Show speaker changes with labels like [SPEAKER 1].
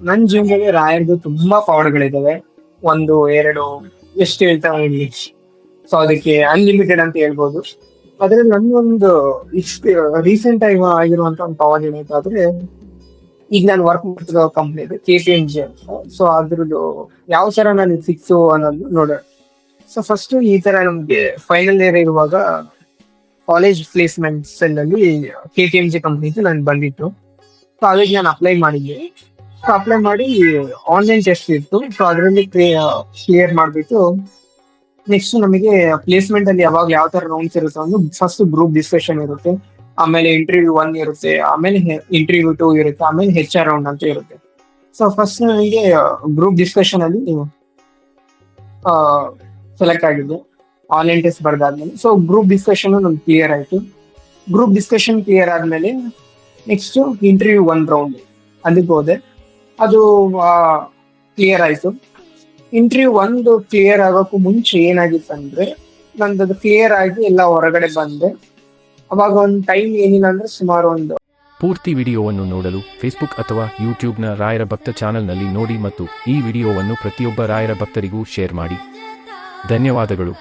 [SPEAKER 1] ನನ್ನ ಜೀವನದಲ್ಲಿ ರಾಯರ್ದು ತುಂಬಾ ಪವಾಡಗಳಿದಾವೆ. ಒಂದು, ಎರಡು ಎಷ್ಟು ಹೇಳ್ತಾ ಹೋಗ್ಲಿ. ಸೊ ಅದಕ್ಕೆ ಅನ್ಲಿಮಿಟೆಡ್ ಅಂತ ಹೇಳ್ಬೋದು. ಅದ್ರಲ್ಲಿ ನನ್ಗೊಂದು ಇಷ್ಟು ರೀಸೆಂಟ್ ಆಗಿ ಆಗಿರುವಂತ ಒಂದು ಪವಾಡ ಏನಂತಾದ್ರೆ, ಈಗ ನಾನು ವರ್ಕ್ ಮಾಡ್ತಿರೋ ಕಂಪ್ನಿ ಇದೆ KPMG ಅಂತ. ಸೊ ಅದ್ರದ್ದು ಯಾವ ತರ ನಾನು ಫಿಕ್ಸು ಅನ್ನೋದು ನೋಡೋಣ. ಸೊ ಫಸ್ಟ್ ಈ ತರ ನಮ್ಗೆ ಫೈನಲ್ ಇಯರ್ ಇರುವಾಗ ಕಾಲೇಜ್ ಪ್ಲೇಸ್ಮೆಂಟ್ಸ್ ಅಲ್ಲಿ KPMG ಕಂಪ್ನಿದು ನಾನು ಬಂದಿತ್ತು. ಸೊ ಅದಕ್ಕೆ ನಾನು ಅಪ್ಲೈ ಮಾಡಿದ್ದೆ. ಸೊ ಅಪ್ಲೈ ಮಾಡಿ ಆನ್ಲೈನ್ ಟೆಸ್ಟ್ ಇತ್ತು. ಸೊ ಅದರಲ್ಲಿ ಕ್ಲಿಯರ್ ಮಾಡ್ಬಿಟ್ಟು ನೆಕ್ಸ್ಟ್ ನಮಗೆ ಪ್ಲೇಸ್ಮೆಂಟ್ ಅಲ್ಲಿ ಯಾವಾಗ ಯಾವ ತರ ರೌಂಡ್ಸ್ ಇರುತ್ತೆ ಅಂದ್ರೆ, ಫಸ್ಟ್ ಗ್ರೂಪ್ ಡಿಸ್ಕಷನ್ ಇರುತ್ತೆ, ಆಮೇಲೆ ಇಂಟರ್ವ್ಯೂ 1 ಇರುತ್ತೆ, ಆಮೇಲೆ ಇಂಟರ್ವ್ಯೂ 2 ಇರುತ್ತೆ, ಆಮೇಲೆ HR ರೌಂಡ್ ಅಂತ ಇರುತ್ತೆ. ಸೊ ಫಸ್ಟ್ ನನಗೆ ಗ್ರೂಪ್ ಡಿಸ್ಕಷನ್ ಅಲ್ಲಿ ಸೆಲೆಕ್ಟ್ ಆಗಿದ್ದು ಆನ್ಲೈನ್ ಟೆಸ್ಟ್ ಬರ್ದಾದ್ಮೇಲೆ. ಸೊ ಗ್ರೂಪ್ ಡಿಸ್ಕಷನ್ ನಮ್ಗೆ ಕ್ಲಿಯರ್ ಆಯ್ತು. ಗ್ರೂಪ್ ಡಿಸ್ಕಷನ್ ಕ್ಲಿಯರ್ ಆದ್ಮೇಲೆ ನೆಕ್ಸ್ಟ್ ಇಂಟರ್ವ್ಯೂ 1 ರೌಂಡ್ ಅದಕ್ಕೆ ಹೋದೆ. ಅದು ಕ್ಲಿಯರ್ ಆಯ್ತು. ಇಂಟರ್ವ್ಯೂ 1 ಕ್ಲಿಯರ್ ಆಗೋಕ್ಕೂ ಮುಂಚೆ ಏನಾಗಿತ್ತು ಅಂದ್ರೆ, ನಂದು ಕ್ಲಿಯರ್ ಆಗಿ ಎಲ್ಲ ಹೊರಗಡೆ ಬಂದೆ. ಅವಾಗ ಒಂದು ಟೈಮ್ ಏನಿಲ್ಲ ಅಂದ್ರೆ ಸುಮಾರು ಒಂದು
[SPEAKER 2] ಪೂರ್ತಿ ವಿಡಿಯೋವನ್ನು ನೋಡಲು ಫೇಸ್ಬುಕ್ ಅಥವಾ ಯೂಟ್ಯೂಬ್ನ ರಾಯರ ಭಕ್ತ ಚಾನೆಲ್ನಲ್ಲಿ ನೋಡಿ ಮತ್ತು ಈ ವಿಡಿಯೋವನ್ನು ಪ್ರತಿಯೊಬ್ಬ ರಾಯರ ಭಕ್ತರಿಗೂ ಶೇರ್ ಮಾಡಿ. ಧನ್ಯವಾದಗಳು.